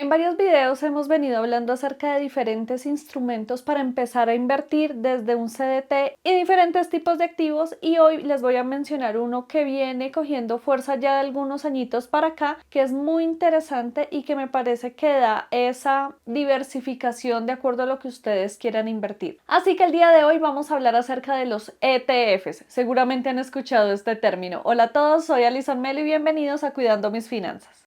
En varios videos hemos venido hablando acerca de diferentes instrumentos para empezar a invertir desde un CDT y diferentes tipos de activos, y hoy les voy a mencionar uno que viene cogiendo fuerza ya de algunos añitos para acá, que es muy interesante y que me parece que da esa diversificación de acuerdo a lo que ustedes quieran invertir. Así que el día de hoy vamos a hablar acerca de los ETFs. Seguramente han escuchado este término. Hola a todos, soy Alison Melo y bienvenidos a Cuidando Mis Finanzas.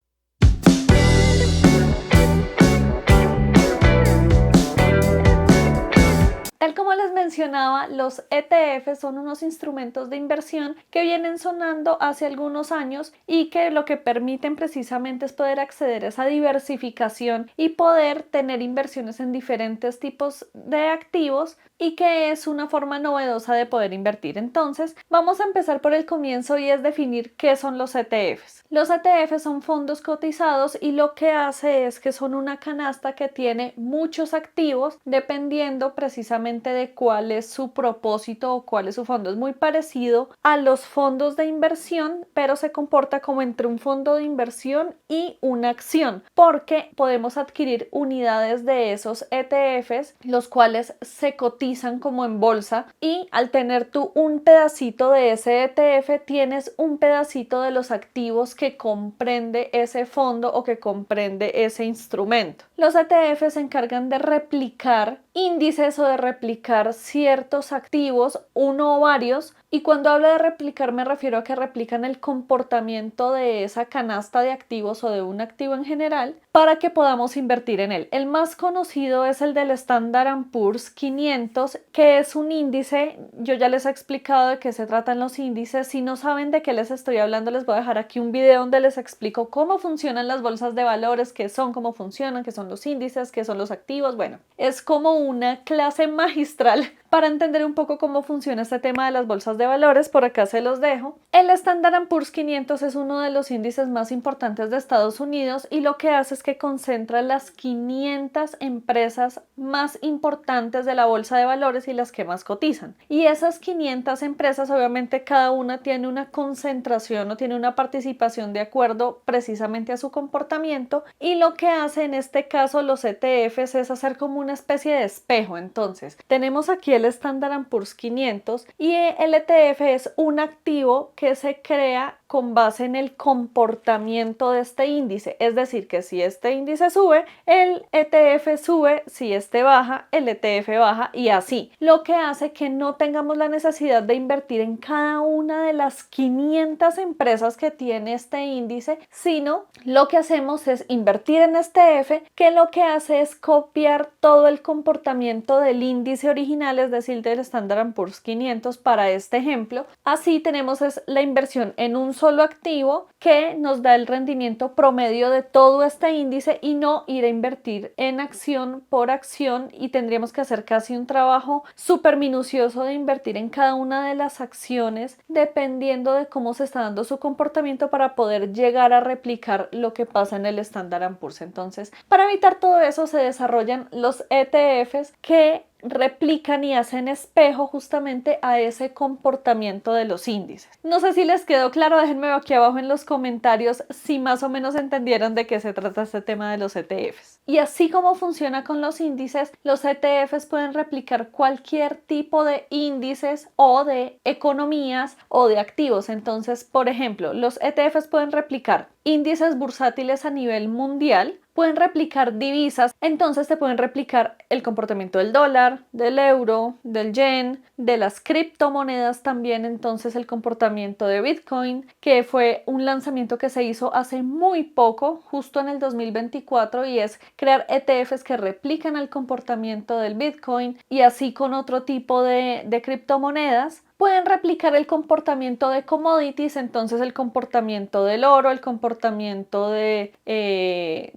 Tal como les mencionaba, los ETF son unos instrumentos de inversión que vienen sonando hace algunos años y que lo que permiten precisamente es poder acceder a esa diversificación y poder tener inversiones en diferentes tipos de activos, y que es una forma novedosa de poder invertir. Entonces, vamos a empezar por el comienzo y es definir qué son los ETFs. Los ETFs son fondos cotizados y lo que hace es que son una canasta que tiene muchos activos dependiendo precisamente de cuál es su propósito o cuál es su fondo. Es muy parecido a los fondos de inversión, pero se comporta como entre un fondo de inversión y una acción, porque podemos adquirir unidades de esos ETFs, los cuales se cotizan como en bolsa, y al tener tú un pedacito de ese ETF tienes un pedacito de los activos que comprende ese fondo o que comprende ese instrumento. Los ETF se encargan de replicar índices o de replicar ciertos activos, uno o varios, y cuando hablo de replicar me refiero a que replican el comportamiento de esa canasta de activos o de un activo en general para que podamos invertir en él. El más conocido es el del Standard & Poor's 500, que es un índice. Yo ya les he explicado de qué se tratan los índices. Si no saben de qué les estoy hablando, les voy a dejar aquí un video donde les explico cómo funcionan las bolsas de valores, qué son, cómo funcionan, qué son los índices, qué son los activos. Bueno, es como una clase magistral para entender un poco cómo funciona este tema de las bolsas de valores. Por acá se los dejo. El Standard & Poor's 500 es uno de los índices más importantes de Estados Unidos y lo que hace es que concentra las 500 empresas más importantes de la bolsa de valores y las que más cotizan. Y esas 500 empresas, obviamente cada una tiene una concentración o tiene una participación de acuerdo precisamente a su comportamiento, y lo que hace en este caso los ETFs es hacer como una especie de espejo. Entonces tenemos aquí el Standard & Poor's 500 y el ETF es un activo que se crea con base en el comportamiento de este índice, es decir, que si este índice sube, el ETF sube, si este baja, el ETF baja, y así, lo que hace que no tengamos la necesidad de invertir en cada una de las 500 empresas que tiene este índice, sino lo que hacemos es invertir en este ETF, que lo que hace es copiar todo el comportamiento del índice original, es decir, del Standard & Poor's 500 para este ejemplo. Así tenemos la inversión en un solo activo que nos da el rendimiento promedio de todo este índice, y no ir a invertir en acción por acción, y tendríamos que hacer casi un trabajo súper minucioso de invertir en cada una de las acciones dependiendo de cómo se está dando su comportamiento para poder llegar a replicar lo que pasa en el Standard & Poor's. Entonces, para evitar todo eso se desarrollan los ETFs que replican y hacen espejo justamente a ese comportamiento de los índices. No sé si les quedó claro, déjenme aquí abajo en los comentarios si más o menos entendieron de qué se trata este tema de los ETFs. Y así como funciona con los índices, los ETFs pueden replicar cualquier tipo de índices o de economías o de activos. Entonces, por ejemplo, los ETFs pueden replicar índices bursátiles a nivel mundial, pueden replicar divisas, entonces te pueden replicar el comportamiento del dólar, del euro, del yen, de las criptomonedas también, entonces el comportamiento de Bitcoin, que fue un lanzamiento que se hizo hace muy poco, justo en el 2024, y es crear ETFs que replican el comportamiento del Bitcoin, y así con otro tipo de criptomonedas. Pueden replicar el comportamiento de commodities, entonces el comportamiento del oro, el comportamiento del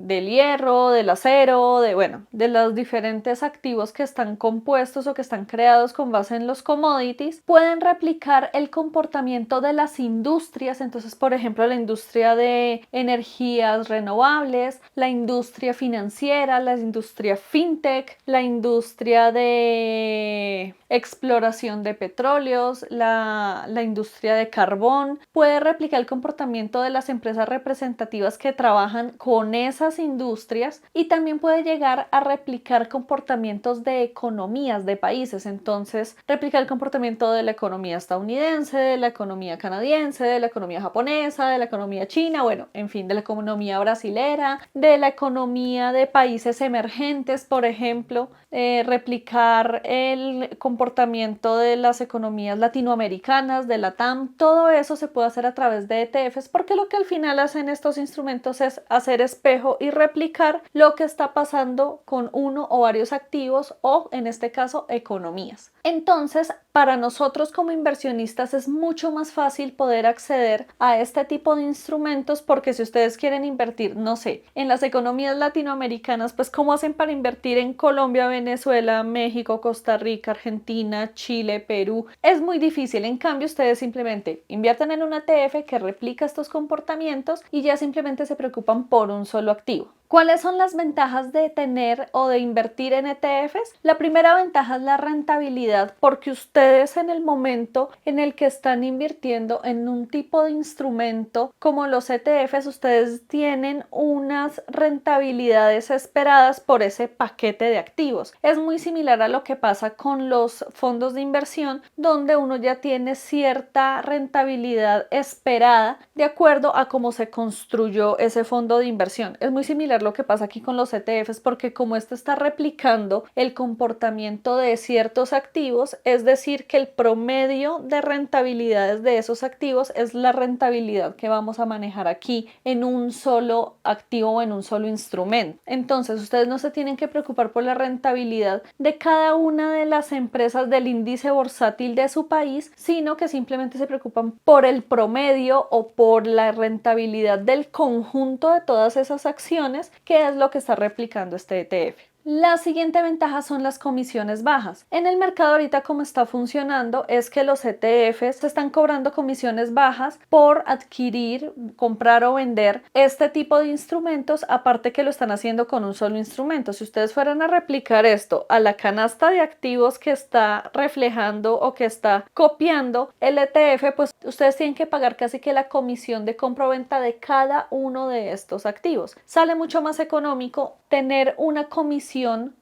hierro, del acero, de los diferentes activos que están compuestos o que están creados con base en los commodities. Pueden replicar el comportamiento de las industrias, entonces por ejemplo la industria de energías renovables, la industria financiera, la industria fintech, la industria de exploración de petróleo, químicos, la industria de carbón, puede replicar el comportamiento de las empresas representativas que trabajan con esas industrias y también puede llegar a replicar comportamientos de economías de países. Entonces, replicar el comportamiento de la economía estadounidense, de la economía canadiense, de la economía japonesa, de la economía china, bueno, en fin, de la economía brasilera, de la economía de países emergentes, por ejemplo, replicar el comportamiento de las economías latinoamericanas, de la TAM, todo eso se puede hacer a través de ETFs porque lo que al final hacen estos instrumentos es hacer espejo y replicar lo que está pasando con uno o varios activos o en este caso economías. Entonces, para nosotros como inversionistas es mucho más fácil poder acceder a este tipo de instrumentos porque si ustedes quieren invertir, no sé, en las economías latinoamericanas, pues ¿cómo hacen para invertir en Colombia, Venezuela, México, Costa Rica, Argentina, Chile, Perú? Es muy difícil. En cambio, ustedes simplemente invierten en un ETF que replica estos comportamientos y ya simplemente se preocupan por un solo activo. ¿Cuáles son las ventajas de tener o de invertir en ETFs? La primera ventaja es la rentabilidad, porque ustedes en el momento en el que están invirtiendo en un tipo de instrumento como los ETFs, ustedes tienen unas rentabilidades esperadas por ese paquete de activos. Es muy similar a lo que pasa con los fondos de inversión, donde uno ya tiene cierta rentabilidad esperada de acuerdo a cómo se construyó ese fondo de inversión. Es muy similar lo que pasa aquí con los ETFs porque como esto está replicando el comportamiento de ciertos activos, es decir, que el promedio de rentabilidades de esos activos es la rentabilidad que vamos a manejar aquí en un solo activo o en un solo instrumento. Entonces, ustedes no se tienen que preocupar por la rentabilidad de cada una de las empresas del índice bursátil de su país, sino que simplemente se preocupan por el promedio o por la rentabilidad del conjunto de todas esas acciones, que es lo que está replicando este ETF. La siguiente ventaja son las comisiones bajas. En el mercado ahorita como está funcionando es que los ETFs se están cobrando comisiones bajas por adquirir, comprar o vender este tipo de instrumentos, aparte que lo están haciendo con un solo instrumento. Si ustedes fueran a replicar esto a la canasta de activos que está reflejando o que está copiando el ETF, pues ustedes tienen que pagar casi que la comisión de compra o venta de cada uno de estos activos. Sale mucho más económico tener una comisión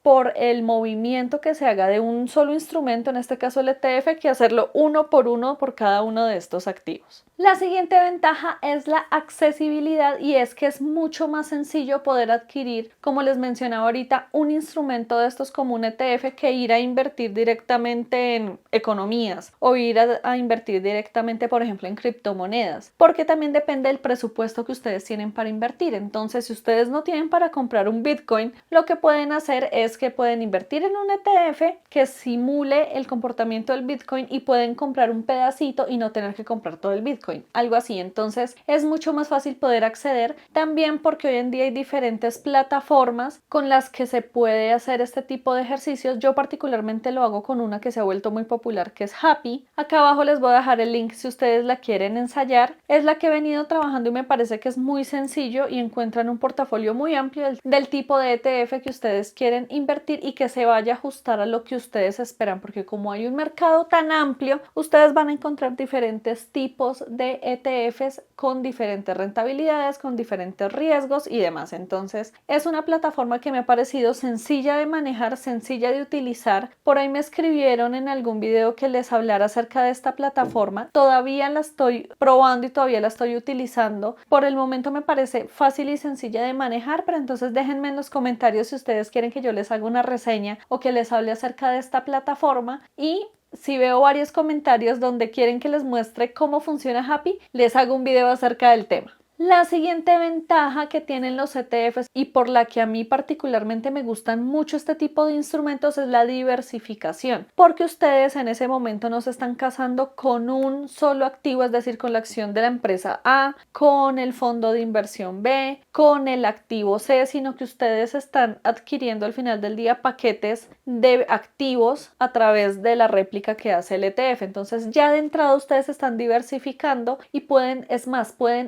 por el movimiento que se haga de un solo instrumento, en este caso el ETF, que hacerlo uno por cada uno de estos activos. La siguiente ventaja es la accesibilidad y es que es mucho más sencillo poder adquirir, como les mencionaba ahorita, un instrumento de estos como un ETF que ir a invertir directamente en economías o ir a invertir directamente, por ejemplo, en criptomonedas, porque también depende del presupuesto que ustedes tienen para invertir. Entonces, si ustedes no tienen para comprar un Bitcoin, lo que pueden hacer es que pueden invertir en un ETF que simule el comportamiento del Bitcoin y pueden comprar un pedacito y no tener que comprar todo el Bitcoin. Algo así. Entonces es mucho más fácil poder acceder, también porque hoy en día hay diferentes plataformas con las que se puede hacer este tipo de ejercicios. Yo particularmente lo hago con una que se ha vuelto muy popular, que es Happy. Acá abajo les voy a dejar el link si ustedes la quieren ensayar. Es la que he venido trabajando y me parece que es muy sencillo y encuentran un portafolio muy amplio del tipo de ETF que ustedes quieren invertir y que se vaya a ajustar a lo que ustedes esperan, porque como hay un mercado tan amplio, ustedes van a encontrar diferentes tipos de ETFs con diferentes rentabilidades, con diferentes riesgos y demás. Entonces es una plataforma que me ha parecido sencilla de manejar, sencilla de utilizar. Por ahí me escribieron en algún video que les hablara acerca de esta plataforma. Todavía la estoy probando y todavía la estoy utilizando. Por el momento me parece fácil y sencilla de manejar, pero entonces déjenme en los comentarios si ustedes quieren que yo les haga una reseña o que les hable acerca de esta plataforma, y si veo varios comentarios donde quieren que les muestre cómo funciona Happy, les hago un video acerca del tema. La siguiente ventaja que tienen los ETFs y por la que a mí particularmente me gustan mucho este tipo de instrumentos es la diversificación, porque ustedes en ese momento no se están casando con un solo activo, es decir, con la acción de la empresa A, con el fondo de inversión B, con el activo C, sino que ustedes están adquiriendo al final del día paquetes de activos a través de la réplica que hace el ETF. Entonces ya de entrada ustedes están diversificando y pueden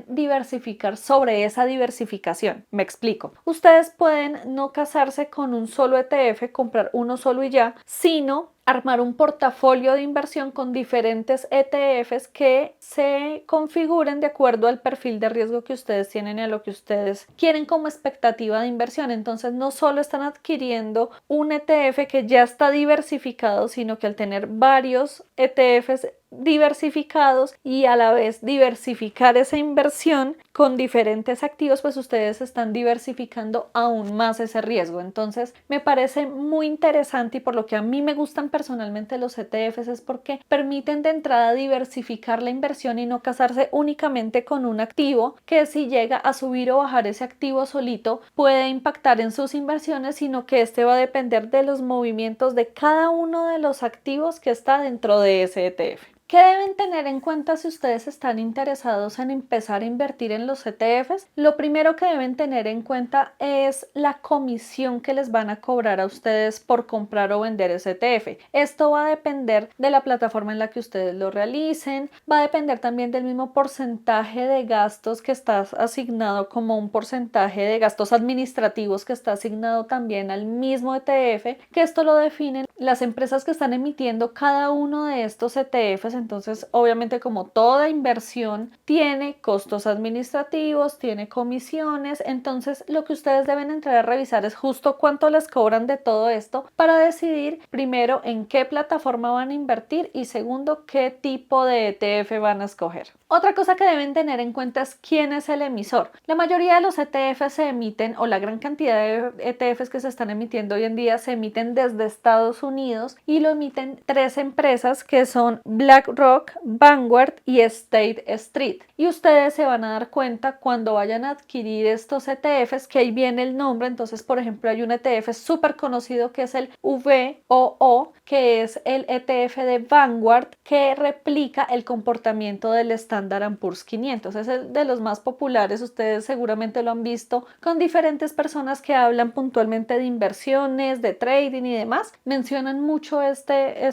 diversificar diversificar sobre esa diversificación. Me explico. Ustedes pueden no casarse con un solo ETF, comprar uno solo y ya, sino armar un portafolio de inversión con diferentes ETFs que se configuren de acuerdo al perfil de riesgo que ustedes tienen y a lo que ustedes quieren como expectativa de inversión. Entonces no solo están adquiriendo un ETF que ya está diversificado, sino que al tener varios ETFs diversificados y a la vez diversificar esa inversión con diferentes activos, pues ustedes están diversificando aún más ese riesgo. Entonces me parece muy interesante y por lo que a mí me gustan personalmente los ETFs es porque permiten de entrada diversificar la inversión y no casarse únicamente con un activo que si llega a subir o bajar ese activo solito puede impactar en sus inversiones, sino que este va a depender de los movimientos de cada uno de los activos que está dentro de ese ETF. ¿Qué deben tener en cuenta si ustedes están interesados en empezar a invertir en los ETFs? Lo primero que deben tener en cuenta es la comisión que les van a cobrar a ustedes por comprar o vender ese ETF. Esto va a depender de la plataforma en la que ustedes lo realicen, va a depender también del mismo porcentaje de gastos que está asignado como un porcentaje de gastos administrativos que está asignado también al mismo ETF, que esto lo definen las empresas que están emitiendo cada uno de estos ETFs. Entonces, obviamente, como toda inversión tiene costos administrativos, tiene comisiones, entonces lo que ustedes deben entrar a revisar es justo cuánto les cobran de todo esto para decidir primero en qué plataforma van a invertir y segundo qué tipo de ETF van a escoger. Otra cosa que deben tener en cuenta es quién es el emisor. La mayoría de los ETFs se emiten, o la gran cantidad de ETFs que se están emitiendo hoy en día se emiten desde Estados Unidos y lo emiten tres empresas que son BlackRock, Vanguard y State Street. Y ustedes se van a dar cuenta cuando vayan a adquirir estos ETFs que ahí viene el nombre. Entonces, por ejemplo, hay un ETF súper conocido que es el VOO, que es el ETF de Vanguard que replica el comportamiento del Standard & Poor's 500. Es el de los más populares, ustedes seguramente lo han visto con diferentes personas que hablan puntualmente de inversiones, de trading y demás. Mencionan mucho este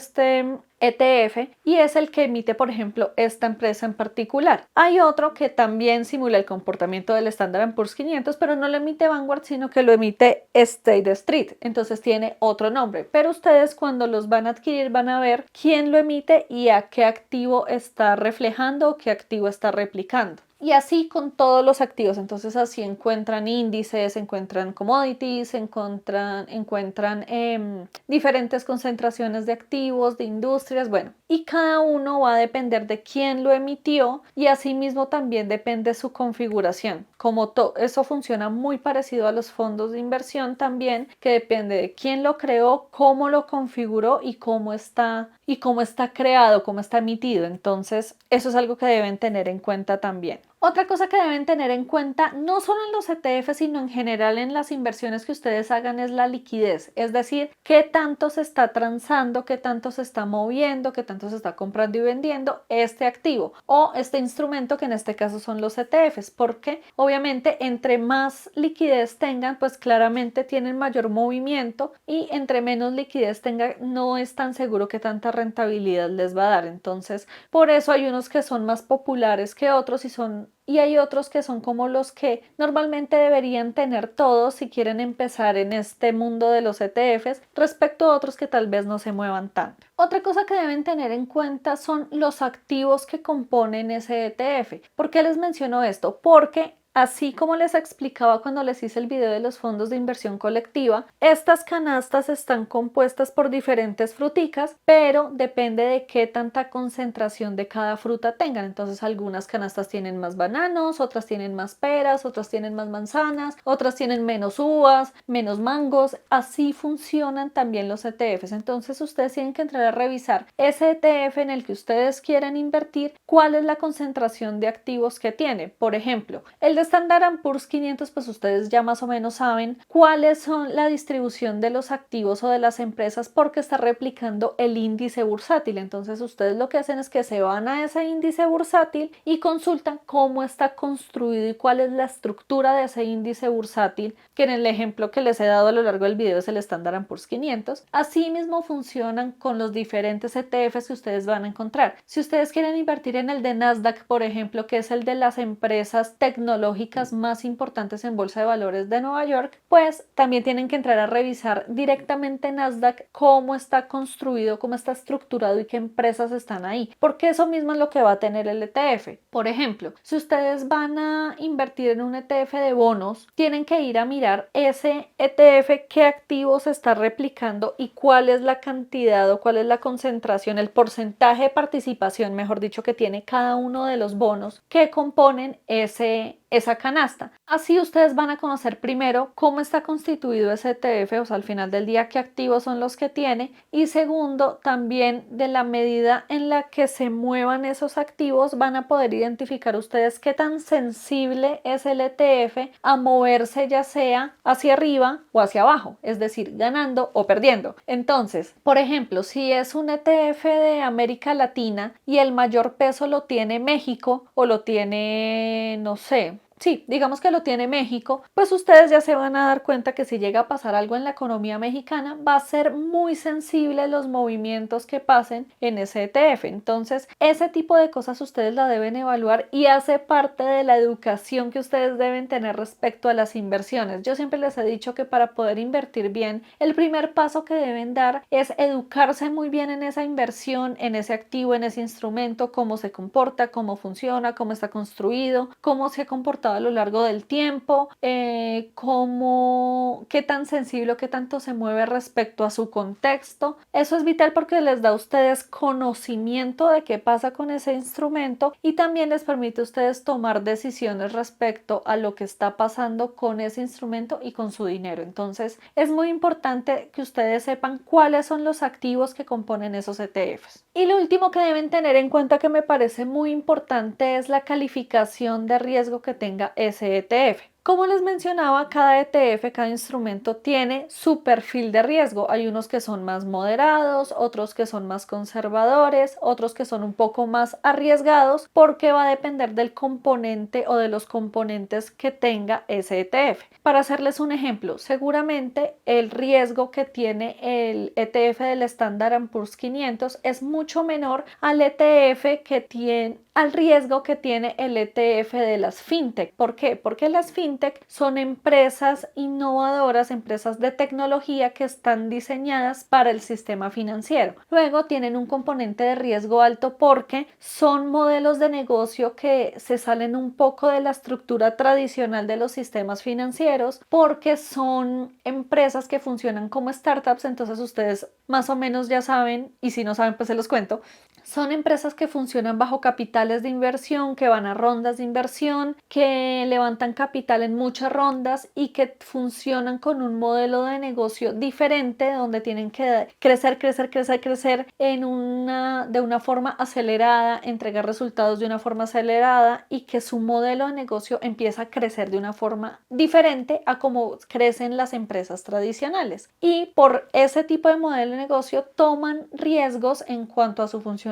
ETF y es el que emite, por ejemplo, esta empresa en particular. Hay otro que también simula el comportamiento del Standard & Poor's 500, pero no lo emite Vanguard, sino que lo emite State Street. Entonces tiene otro nombre, pero ustedes cuando los van a adquirir van a ver quién lo emite y a qué activo está reflejando o qué activo está replicando. Y así con todos los activos. Entonces así encuentran índices, encuentran commodities, encuentran diferentes concentraciones de activos, de industrias, bueno. Y cada uno va a depender de quién lo emitió y asimismo también depende su configuración. Como eso funciona muy parecido a los fondos de inversión también, que depende de quién lo creó, cómo lo configuró y cómo está creado, cómo está emitido. Entonces eso es algo que deben tener en cuenta también. Otra cosa que deben tener en cuenta, no solo en los ETF, sino en general en las inversiones que ustedes hagan, es la liquidez. Es decir, qué tanto se está transando, qué tanto se está moviendo, qué tanto se está comprando y vendiendo este activo o este instrumento, que en este caso son los ETFs, porque obviamente entre más liquidez tengan, pues claramente tienen mayor movimiento y entre menos liquidez tengan, no es tan seguro que tanta rentabilidad les va a dar. Entonces, por eso hay unos que son más populares que otros y hay otros que son como los que normalmente deberían tener todos si quieren empezar en este mundo de los ETFs, respecto a otros que tal vez no se muevan tanto. Otra cosa que deben tener en cuenta son los activos que componen ese ETF. ¿Por qué les menciono esto? Porque así como les explicaba cuando les hice el video de los fondos de inversión colectiva, estas canastas están compuestas por diferentes fruticas, pero depende de qué tanta concentración de cada fruta tengan. Entonces algunas canastas tienen más bananos, otras tienen más peras, otras tienen más manzanas, otras tienen menos uvas, menos mangos. Así funcionan también los ETFs. Entonces ustedes tienen que entrar a revisar ese ETF en el que ustedes quieren invertir, cuál es la concentración de activos que tiene. Por ejemplo, el Standard & Poor's 500, pues ustedes ya más o menos saben cuáles son la distribución de los activos o de las empresas porque está replicando el índice bursátil. Entonces ustedes lo que hacen es que se van a ese índice bursátil y consultan cómo está construido y cuál es la estructura de ese índice bursátil, que en el ejemplo que les he dado a lo largo del video es el Standard & Poor's 500. Asimismo funcionan con los diferentes ETFs que ustedes van a encontrar. Si ustedes quieren invertir en el de Nasdaq, por ejemplo, que es el de las empresas tecnológicas más importantes en Bolsa de Valores de Nueva York, pues también tienen que entrar a revisar directamente Nasdaq cómo está construido, cómo está estructurado y qué empresas están ahí, porque eso mismo es lo que va a tener el ETF. Por ejemplo, si ustedes van a invertir en un ETF de bonos, tienen que ir a mirar ese ETF qué activos está replicando y cuál es la cantidad o cuál es la concentración, el porcentaje de participación, mejor dicho, que tiene cada uno de los bonos que componen esa canasta. Así ustedes van a conocer primero cómo está constituido ese ETF, o sea, al final del día qué activos son los que tiene, y segundo, también de la medida en la que se muevan esos activos van a poder identificar ustedes qué tan sensible es el ETF a moverse ya sea hacia arriba o hacia abajo, es decir, ganando o perdiendo. Entonces, por ejemplo, si es un ETF de América Latina y el mayor peso lo tiene México o lo tiene, no sé, sí, digamos que lo tiene México, pues ustedes ya se van a dar cuenta que si llega a pasar algo en la economía mexicana, va a ser muy sensible los movimientos que pasen en ese ETF. Entonces, ese tipo de cosas ustedes la deben evaluar y hace parte de la educación que ustedes deben tener respecto a las inversiones. Yo siempre les he dicho que para poder invertir bien, el primer paso que deben dar es educarse muy bien en esa inversión, en ese activo, en ese instrumento, cómo se comporta, cómo funciona, cómo está construido, cómo se ha comportado a lo largo del tiempo, qué tan sensible o qué tanto se mueve respecto a su contexto. Eso es vital porque les da a ustedes conocimiento de qué pasa con ese instrumento y también les permite a ustedes tomar decisiones respecto a lo que está pasando con ese instrumento y con su dinero. Entonces es muy importante que ustedes sepan cuáles son los activos que componen esos ETFs. Y lo último que deben tener en cuenta, que me parece muy importante, es la calificación de riesgo que tenga ese ETF. Como les mencionaba, cada ETF, cada instrumento tiene su perfil de riesgo. Hay unos que son más moderados, otros que son más conservadores, otros que son un poco más arriesgados, porque va a depender del componente o de los componentes que tenga ese ETF. Para hacerles un ejemplo, seguramente el riesgo que tiene el ETF del Standard & Poor's 500 es mucho menor al al riesgo que tiene el ETF de las fintech. ¿Por qué? Porque las fintech son empresas innovadoras, empresas de tecnología que están diseñadas para el sistema financiero. Luego tienen un componente de riesgo alto porque son modelos de negocio que se salen un poco de la estructura tradicional de los sistemas financieros, porque son empresas que funcionan como startups. Entonces ustedes más o menos ya saben, y si no saben pues se los cuento. Son empresas que funcionan bajo capitales de inversión, que van a rondas de inversión, que levantan capital en muchas rondas y que funcionan con un modelo de negocio diferente, donde tienen que crecer de una forma acelerada, entregar resultados de una forma acelerada, y que su modelo de negocio empieza a crecer de una forma diferente a como crecen las empresas tradicionales. Y por ese tipo de modelo de negocio toman riesgos en cuanto a su funcionamiento,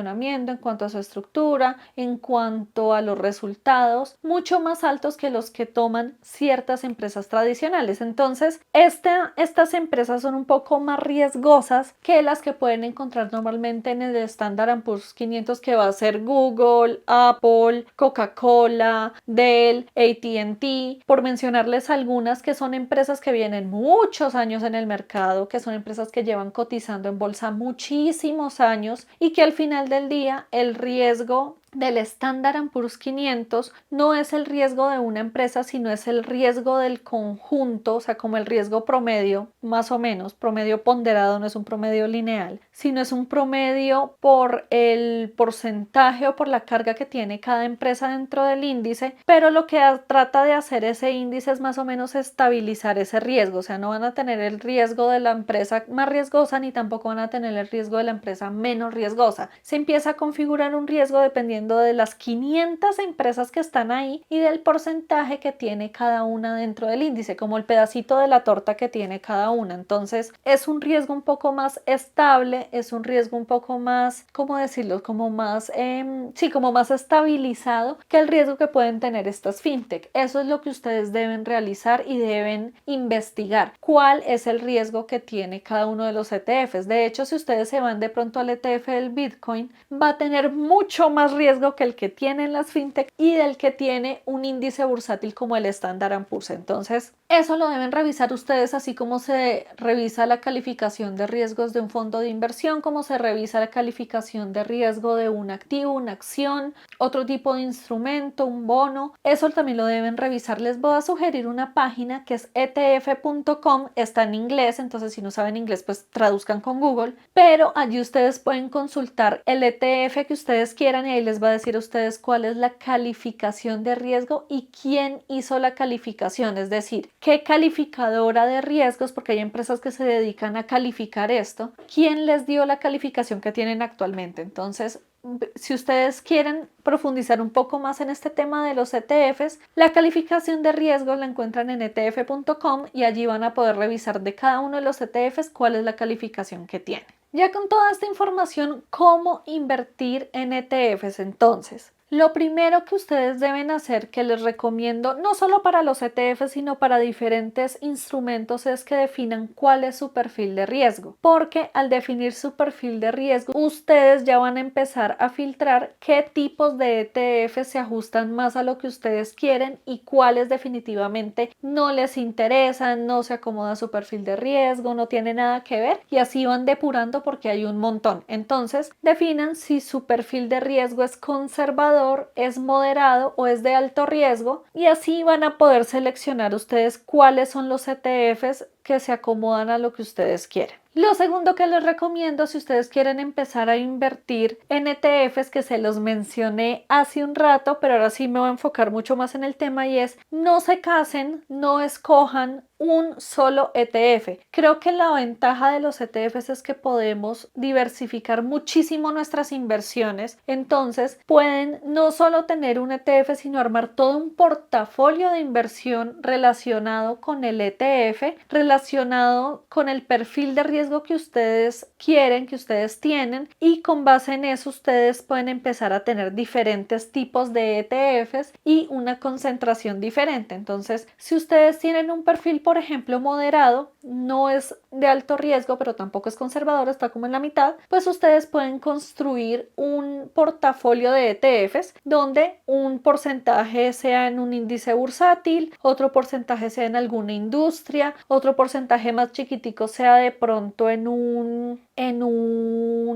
en cuanto a su estructura, en cuanto a los resultados, mucho más altos que los que toman ciertas empresas tradicionales. Entonces, estas empresas son un poco más riesgosas que las que pueden encontrar normalmente en el Standard & Poor's 500, que va a ser Google, Apple, Coca-Cola, Dell, AT&T, por mencionarles algunas, que son empresas que vienen muchos años en el mercado, que son empresas que llevan cotizando en bolsa muchísimos años y que al final del día el riesgo del Standard & Poor's 500 no es el riesgo de una empresa, sino es el riesgo del conjunto, o sea, como el riesgo promedio, más o menos, promedio ponderado, no es un promedio lineal, sino es un promedio por el porcentaje o por la carga que tiene cada empresa dentro del índice, pero lo que trata de hacer ese índice es más o menos estabilizar ese riesgo. O sea, no van a tener el riesgo de la empresa más riesgosa ni tampoco van a tener el riesgo de la empresa menos riesgosa. Se empieza a configurar un riesgo dependiendo dependiendo de las 500 empresas que están ahí y del porcentaje que tiene cada una dentro del índice, como el pedacito de la torta que tiene cada una. Entonces es un riesgo un poco más estable, es un riesgo un poco más, ¿cómo decirlo? Como más, sí, como más estabilizado que el riesgo que pueden tener estas fintech. Eso es lo que ustedes deben realizar y deben investigar. ¿Cuál es el riesgo que tiene cada uno de los ETFs? De hecho, si ustedes se van de pronto al ETF del Bitcoin, va a tener mucho más riesgo que el que tienen las fintech y del que tiene un índice bursátil como el Standard & Poor's. Entonces, eso lo deben revisar ustedes, así como se revisa la calificación de riesgos de un fondo de inversión, como se revisa la calificación de riesgo de un activo, una acción, otro tipo de instrumento, un bono. Eso también lo deben revisar. Les voy a sugerir una página que es etf.com, está en inglés, entonces si no saben inglés pues traduzcan con Google, pero allí ustedes pueden consultar el ETF que ustedes quieran y ahí les va a decir a ustedes cuál es la calificación de riesgo y quién hizo la calificación, es decir, qué calificadora de riesgos, porque hay empresas que se dedican a calificar esto, quién les dio la calificación que tienen actualmente. Entonces, si ustedes quieren profundizar un poco más en este tema de los ETFs, la calificación de riesgo la encuentran en etf.com y allí van a poder revisar de cada uno de los ETFs cuál es la calificación que tiene. Ya con toda esta información, ¿cómo invertir en ETFs entonces? Lo primero que ustedes deben hacer, que les recomiendo, no solo para los ETFs, sino para diferentes instrumentos, es que definan cuál es su perfil de riesgo. Porque al definir su perfil de riesgo, ustedes ya van a empezar a filtrar qué tipos de ETFs se ajustan más a lo que ustedes quieren y cuáles definitivamente no les interesan, no se acomoda a su perfil de riesgo, no tiene nada que ver, y así van depurando porque hay un montón. Entonces, definan si su perfil de riesgo es conservador, es moderado o es de alto riesgo y así van a poder seleccionar ustedes cuáles son los ETFs que se acomodan a lo que ustedes quieren. Lo segundo que les recomiendo, si ustedes quieren empezar a invertir en ETFs, que se los mencioné hace un rato, pero ahora sí me voy a enfocar mucho más en el tema, y es: no se casen, no escojan un solo ETF. Creo que la ventaja de los ETFs es que podemos diversificar muchísimo nuestras inversiones. Entonces pueden no solo tener un ETF, sino armar todo un portafolio de inversión relacionado con el ETF, relacionado con el perfil de riesgo que ustedes quieren, que ustedes tienen, y con base en eso ustedes pueden empezar a tener diferentes tipos de ETFs y una concentración diferente. Entonces, si ustedes tienen un perfil, por ejemplo, moderado, no es de alto riesgo, pero tampoco es conservador, está como en la mitad, pues ustedes pueden construir un portafolio de ETFs donde un porcentaje sea en un índice bursátil, otro porcentaje sea en alguna industria, otro porcentaje más chiquitico sea de pronto en un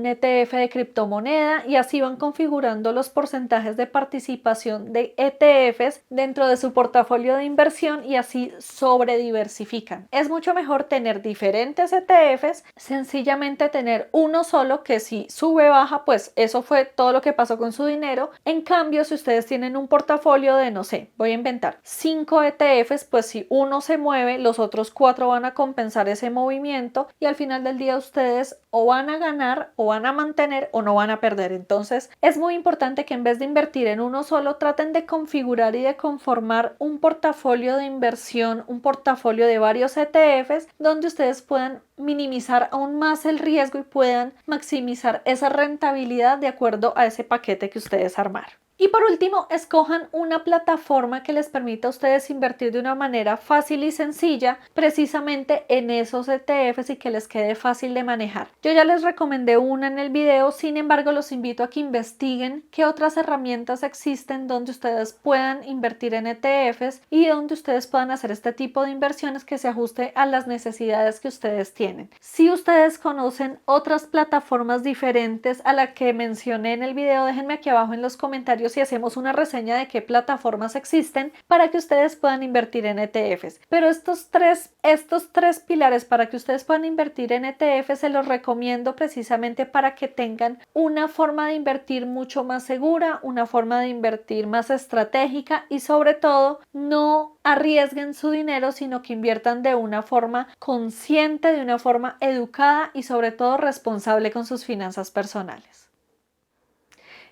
ETF de criptomoneda, y así van configurando los porcentajes de participación de ETFs dentro de su portafolio de inversión y así sobrediversifican. Es mucho mejor tener diferentes ETFs, sencillamente tener uno solo que si sube baja, pues eso fue todo lo que pasó con su dinero. En cambio, si ustedes tienen un portafolio de, no sé, voy a inventar 5 ETFs, pues si uno se mueve, los otros 4 van a compensar ese movimiento y al final del día ustedes o van a ganar o van a mantener o no van a perder. Entonces es muy importante que en vez de invertir en uno solo, traten de configurar y de conformar un portafolio de inversión, un portafolio de varios ETFs donde ustedes puedan minimizar aún más el riesgo y puedan maximizar esa rentabilidad de acuerdo a ese paquete que ustedes armaron. Y por último, escojan una plataforma que les permita a ustedes invertir de una manera fácil y sencilla precisamente en esos ETFs y que les quede fácil de manejar. Yo ya les recomendé una en el video, sin embargo los invito a que investiguen qué otras herramientas existen donde ustedes puedan invertir en ETFs y donde ustedes puedan hacer este tipo de inversiones que se ajuste a las necesidades que ustedes tienen. Si ustedes conocen otras plataformas diferentes a la que mencioné en el video, déjenme aquí abajo en los comentarios y hacemos una reseña de qué plataformas existen para que ustedes puedan invertir en ETFs. Pero estos tres pilares para que ustedes puedan invertir en ETFs se los recomiendo precisamente para que tengan una forma de invertir mucho más segura, una forma de invertir más estratégica y sobre todo no arriesguen su dinero, sino que inviertan de una forma consciente, de una forma educada y sobre todo responsable con sus finanzas personales.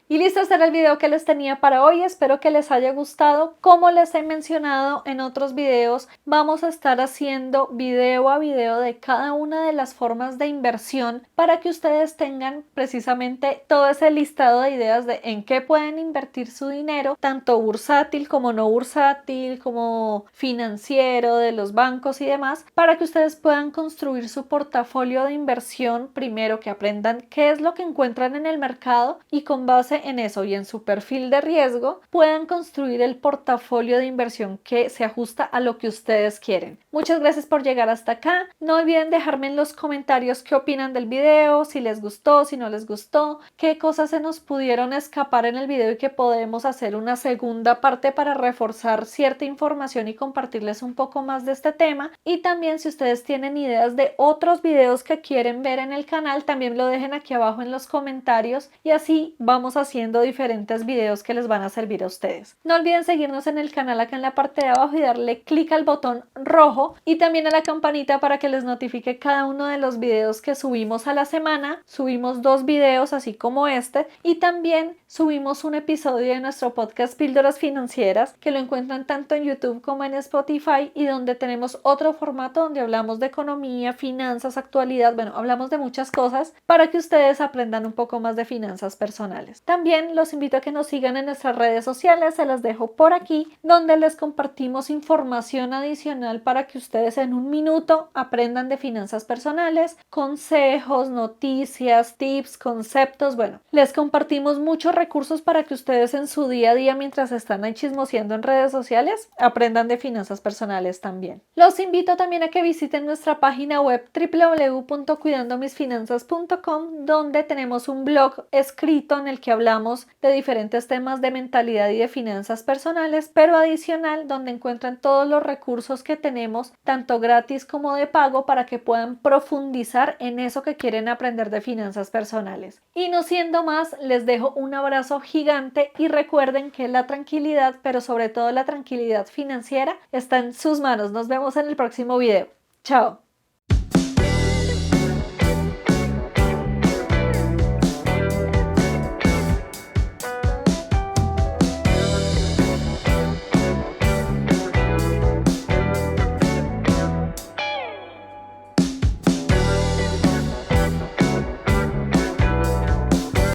Y listo, este era el video que les tenía para hoy. Espero que les haya gustado. Como les he mencionado en otros videos, vamos a estar haciendo video a video de cada una de las formas de inversión para que ustedes tengan precisamente todo ese listado de ideas de en qué pueden invertir su dinero, tanto bursátil como no bursátil, como financiero, de los bancos y demás, para que ustedes puedan construir su portafolio de inversión. Primero, que aprendan qué es lo que encuentran en el mercado y con base en eso y en su perfil de riesgo puedan construir el portafolio de inversión que se ajusta a lo que ustedes quieren. Muchas gracias por llegar hasta acá. No olviden dejarme en los comentarios qué opinan del video, si les gustó, si no les gustó, qué cosas se nos pudieron escapar en el video y que podemos hacer una segunda parte para reforzar cierta información y compartirles un poco más de este tema. Y también, si ustedes tienen ideas de otros videos que quieren ver en el canal, también lo dejen aquí abajo en los comentarios y así vamos haciendo diferentes videos que les van a servir a ustedes. No olviden seguirnos en el canal acá en la parte de abajo y darle clic al botón rojo y también a la campanita para que les notifique cada uno de los videos que subimos a la semana. Subimos 2 videos así como este y también subimos un episodio de nuestro podcast Píldoras Financieras, que lo encuentran tanto en YouTube como en Spotify, y donde tenemos otro formato donde hablamos de economía, finanzas, actualidad, bueno, hablamos de muchas cosas para que ustedes aprendan un poco más de finanzas personales. También los invito a que nos sigan en nuestras redes sociales, se las dejo por aquí, donde les compartimos información adicional para que ustedes en un minuto aprendan de finanzas personales, consejos, noticias, tips, conceptos. Bueno, les compartimos muchos recursos para que ustedes en su día a día, mientras están ahí chismoseando en redes sociales, aprendan de finanzas personales también. Los invito también a que visiten nuestra página web www.cuidandomisfinanzas.com, donde tenemos un blog escrito en el que hablamos de diferentes temas de mentalidad y de finanzas personales, pero adicional, donde encuentran todos los recursos que tenemos, tanto gratis como de pago, para que puedan profundizar en eso que quieren aprender de finanzas personales. Y no siendo más, les dejo un abrazo gigante y recuerden que la tranquilidad, pero sobre todo la tranquilidad financiera, está en sus manos. Nos vemos en el próximo video. Chao.